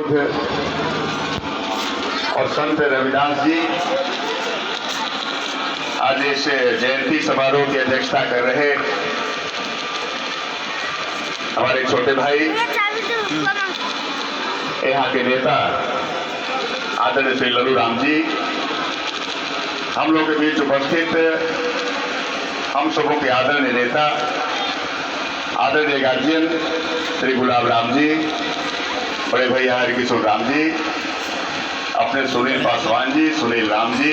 बुद्ध और संत रविदास जी आज इस जयंती समारोह की अध्यक्षता कर रहे हमारे छोटे भाई, यहाँ के नेता आदरणीय श्री लल्लू राम जी, हम लोग के बीच उपस्थित हम सबों के आदरणीय नेता आदरणीय गार्जियन श्री गुलाब राम जी, बड़े भैया हरकिशोर राम जी, अपने सुनील पासवान जी, सुनील राम जी,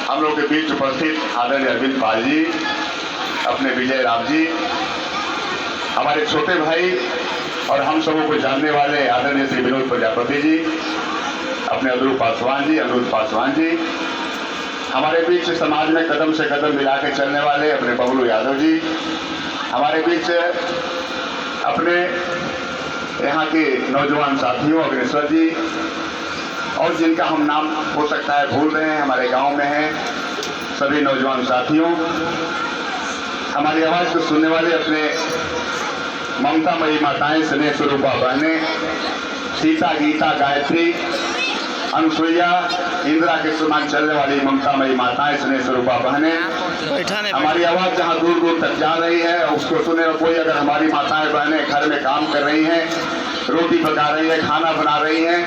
हम लोग के बीच उपस्थित आदरणीय अरविंद पाल जी, अपने विजय राम जी, हमारे छोटे भाई और हम सबों को जानने वाले आदरणीय श्री विनोद प्रजापति जी, अपने अनिरुद्ध पासवान जी, हमारे बीच समाज में कदम से कदम मिला के चलने वाले अपने बबलू यादव जी, हमारे बीच अपने यहाँ के नौजवान साथियों अग्रेसर जी, और जिनका हम नाम हो सकता है भूल रहे हैं, हमारे गांव में हैं सभी नौजवान साथियों, हमारी आवाज़ को सुनने वाले अपने ममतामयी माताएं, स्नेह स्वरूपा बहनें, सीता, गीता, गायत्री, अनुसुईया, इंदिरा के समान चलने वाली ममतामयी माताएं, स्नेह स्वरूपा बहनें, हमारी आवाज़ जहां दूर दूर तक जा रही है उसको सुने। कोई अगर हमारी माताएं बहनें घर में काम कर रही हैं, रोटी पका रही है, खाना बना रही हैं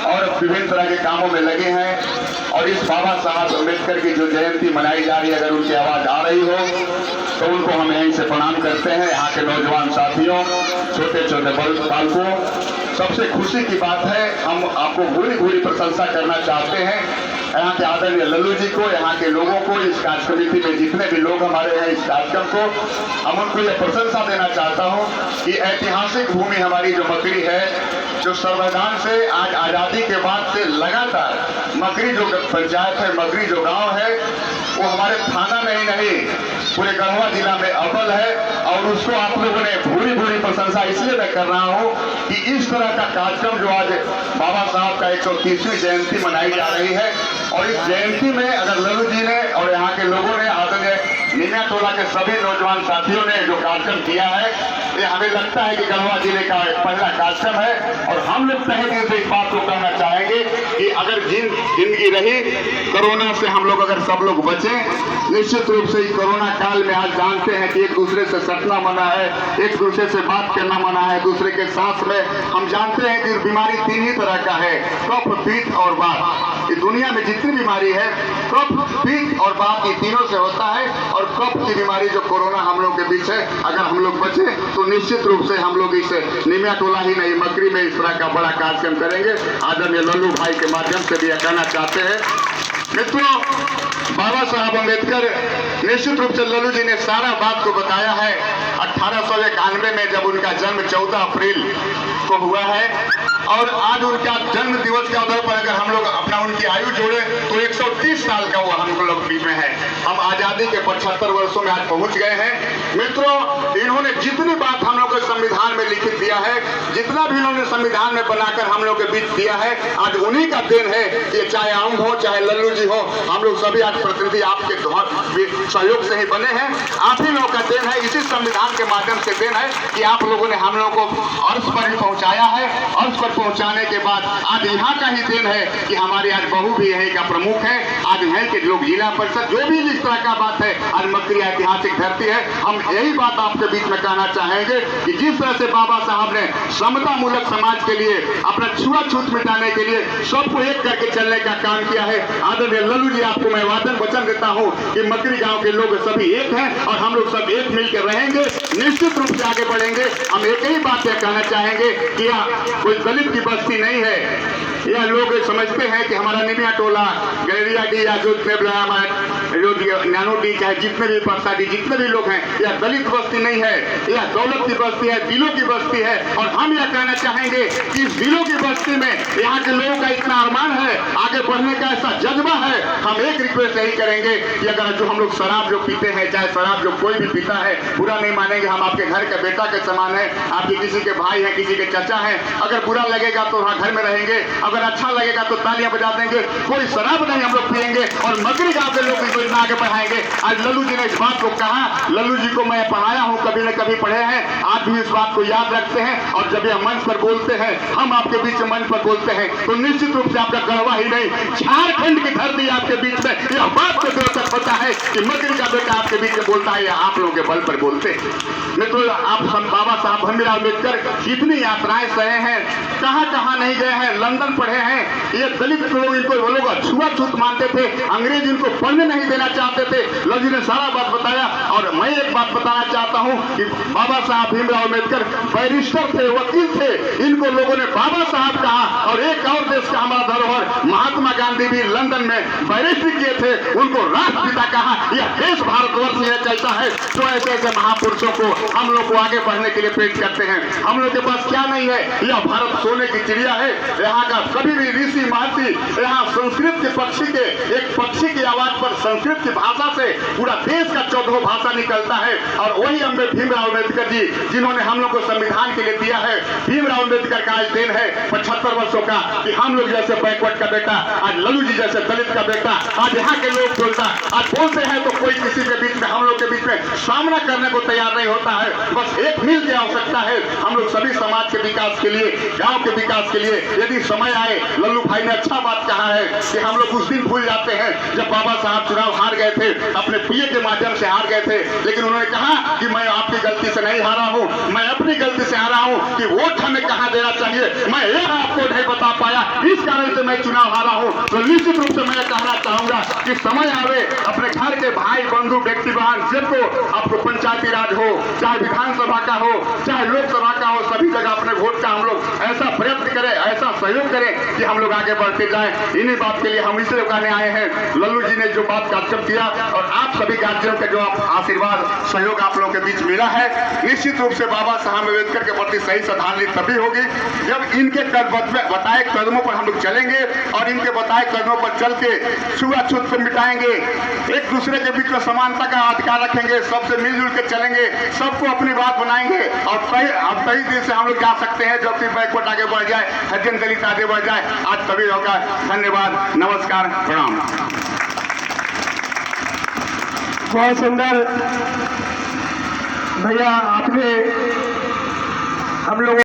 और विभिन्न तरह के कामों में लगे हैं, और इस बाबा साहब अम्बेडकर की जो जयंती मनाई जा रही है, अगर उनकी आवाज़ आ रही हो तो उनको हम यहीं से प्रणाम करते हैं। यहाँ के नौजवान साथियों, छोटे छोटे बालकों, सबसे खुशी की बात है, हम आपको भूरी भूरी प्रशंसा करना चाहते हैं यहाँ के आदरणीय लल्लू जी को, यहाँ के लोगों को, इस कार्य समिति में जितने भी लोग हमारे हैं इस कार्यक्रम को, हम उनको यह प्रशंसा देना चाहता हूँ कि ऐतिहासिक भूमि हमारी जो मकरी है, जो संविधान से आज आज़ादी के बाद से लगातार मकरी जो पंचायत है, मकरी जो गांव है, वो हमारे थाना में ही नहीं पूरे गढ़वा जिला में अव्वल है, और उसको आप लोगों ने भूरी भूरी प्रशंसा इसलिए मैं कर रहा हूँ कि इस तरह का कार्यक्रम जो आज बाबा साहब का 130वीं जयंती मनाई जा रही है, और इस जयंती में अगर लल्लू जी ने और यहाँ के लोगों ने, आदरणीय निमिया टोला के सभी नौजवान साथियों ने जो कार्यक्रम किया है, ये हमें लगता है कि गढ़वा जिले का एक पहला कार्यक्रम है। और हम लोग तहे दिल से इस बात को कहना चाहेंगे कि अगर जिंदगी रही, कोरोना से हम लोग अगर सब लोग बचें, निश्चित रूप से इस कोरोना काल में आज जानते हैं कि एक दूसरे से सटना मना है, एक दूसरे से बात करना मना है, दूसरे के सांस में हम जानते हैं कि बीमारी 3 ही तरह का है, कफ, पित्त और वात। इस दुनिया में जितनी बीमारी है, कफ, पित्त और वात, ये तीनों से होता है, और कफ की बीमारी जो कोरोना हम लोग के बीच है, अगर हम लोग बचे तो निश्चित रूप से हम लोग इस निमिया टोला ही नहीं मकरी में इस तरह का बड़ा कार्यक्रम करेंगे। आदरणीय लल्लू भाई के माध्यम से भी यह कहना चाहते हैं। मित्रों, बाबा साहब अम्बेडकर, निश्चित रूप से लल्लू जी ने सारा बात को बताया है। 1891 में जब उनका जन्म 14 अप्रैल को हुआ है, और आज उनका जन्म दिवस के अवसर पर अगर हम लोग अपना उनकी आयु जोड़े तो 130 साल का वो हम लोग बीच में है। हम आजादी के 75 वर्षों में आज पहुंच गए हैं। मित्रों, इन्होंने जितनी बात हम लोग को संविधान में लिखित दिया है, जितना भी इन्होंने संविधान में बनाकर हम लोग के बीच दिया है, आज उन्हीं का देन है। ये चाहे हम हो चाहे लल्लू जी हो, हम लोग सभी आज प्रतिनिधि आपके सहयोग से ही बने हैं। आप ही लोगों का देन है, इसी संविधान के माध्यम से देन है कि आप लोगों ने हम लोगों को अर्थ पर ही पहुंचाया है। अर्थ पर पहुंचाने के बाद आज यहाँ का ही देन है कि हमारी आज बहू भी यही का प्रमुख है। आज यहाँ के लोग जिला परिषद जो भी जिस तरह का बात है, आज मकरी ऐतिहासिक धरती है। हम यही बात आपके बीच में कहना चाहेंगे कि जिस तरह से बाबा साहब ने समता मूलक समाज के लिए, अपना छुआछूत मिटाने के लिए सबको एक करके चलने का काम किया है। आदरणीय लल्लू जी, आपको मैं वचन देता हूँ कि मकरी गांव के लोग सभी एक हैं, और हम लोग सब एक मिलकर रहेंगे, निश्चित रूप से आगे बढ़ेंगे। हम एक ही बात यह कहना चाहेंगे कि कोई दलित की बस्ती नहीं है। यह लोग समझते हैं कि हमारा निमिया टोला, गलेरिया डी या जो नैनो डी, चाहे जितने भी परसाडी, जितने भी लोग हैं, यह दलित बस्ती नहीं है, यह दौलत की बस्ती है, दिलों की बस्ती है। और हम यह कहना चाहेंगे कि इस दिलों की बस्ती में यहाँ के लोगों का इतना अरमान है, आगे बढ़ने का ऐसा जज्बा है। हम एक रिक्वेस्ट यही करेंगे कि अगर जो हम लोग शराब जो पीते हैं, चाहे शराब जो कोई भी पीता है, बुरा नहीं मानेंगे, हम आपके घर के बेटा के समान है, आपके किसी के भाई हैं, किसी के चाचा हैं। अगर बुरा लगेगा तो वहाँ घर में रहेंगे, अगर अच्छा लगेगा तो तालियां बजा देंगे। कोई शराब नहीं हम लोग पिएंगे, और मकरी गांव के लोग योजना आगे बढ़ाएंगे। आज लल्लू जी ने इस बात को कहा, लल्लू जी को मैं पढ़ाया हूँ, कभी न कभी पढ़े हैं, आप भी इस बात को याद रखते हैं। और जब यह मंच पर बोलते हैं, हम आपके बीच में मंच पर बोलते हैं, तो निश्चित रूप से आपका गढ़वा ही नहीं, झारखंड की धरती आपके बीच में यह बात को जोर तक पता है कि मगरी का बेटा आपके बीच में बोलता है, या आप लोगों के बल पर बोलते हैं। मित्रों, आप बाबा साहब भीमराव अम्बेडकर कितनी यात्राएं सहे हैं, कहां कहां नहीं गए हैं, लंदन पढ़े हैं। ये दलित लोग, इनको वो लोग छुआछूत मानते थे, अंग्रेज इनको पढ़ने नहीं देना चाहते थे। लल्लू ने सारा बात बताया। और मैं एक बात बताना चाहता हूं कि बाबा साहब भीमराव अम्बेडकर बैरिस्टर थे, वकील थे, इनको लोगों ने बाबा साहब कहा। और एक और देश का हमारा धरोहर महात्मा गांधी भी लंदन में बैरिस्टरी किए थे, उनको राष्ट्रपिता कहा। यह देश भारतवर्ष यह कहता है। तो ऐसे ऐसे महापुरुषों को हम लोग को आगे बढ़ने के लिए पेश करते हैं। हम लोग के पास क्या नहीं है, यह भारत सोने की चिड़िया है। यहाँ का कभी भी ऋषि महर्षि, यहाँ संस्कृत के पक्षी के, एक पक्षी की आवाज पर संस्कृत की भाषा से पूरा देश का 14 भाषा निकलता है। और वही भीमराव अम्बेडकर जी, जिन्होंने हम लोग को संविधान के लिए दिया है। भीमराव अम्बेडकर का आज दिन है 75 वर्षों का, कि हम लोग जैसे बैकवर्ड का बेटा, आज लल्लू जी जैसे दलित का बेटा, आज यहाँ के लोग बोलता, आज बोलते हैं तो कोई किसी के बीच में, हम लोग के बीच में सामना करने को तैयार नहीं होता है। बस एक मिल की आवश्यकता है। हम लोग सभी समाज के विकास के लिए, गांव के विकास के लिए, यदि समय आए, लल्लू भाई ने अच्छा बात कहा है कि हम लोग उस दिन भूल जाते हैं जब बाबा साहब चुनाव हार गए थे, अपने पीए के माध्यम से हार गए थे। लेकिन उन्होंने कहा कि मैं आपकी गलती से नहीं हारा हूं, मैं अपनी गलती से हारा हूं कि वोट हमें कहां देना चाहिए, मैं यह आपको नहीं बता पाया, इस कारण से मैं चुनाव हारा हूं। तो निश्चित रूप से मैं कहना चाहूंगा कि समय आवे, अपने घर के भाई बंधु व्यक्ति बहन सबको, आपको पंचायती राज हो, चाहे विधानसभा का हो, चाहे लोकसभा का हो, सभी जगह अपने वोट का हम लोग ऐसा प्रयत्न करें, ऐसा सहयोग करें कि हम लोग आगे बढ़ते जाएं। इन्हीं बात के लिए हम इसलिए कहने आए हैं। लल्लू जी ने जो बात का अक्षम किया, और आप सभी गार्जियन का जो आशीर्वाद सहयोग आप लोगों के बीच मिला है, निश्चित रूप से बाबा साहब अम्बेडकर के प्रति सही श्रद्धांजलि तभी होगी जब इनके बताए कदमों पर हम लोग चलेंगे, और इनके बताए कदमों पर चल के छुआछूत से मिटाएंगे, एक दूसरे के बीच में समानता का अधिकार रखेंगे, सबसे मिलजुल के चलेंगे, सबको अपनी बात बनाएंगे। और सही दिल से हम लोग जा सकते हैं, जब कि बैकवर्ड आगे बढ़ जाए, हरिजन दलित आगे बढ़ जाए। आज तभी होगा। धन्यवाद, नमस्कार, प्रणाम। बहुत सुंदर भैया, आपने हम लोग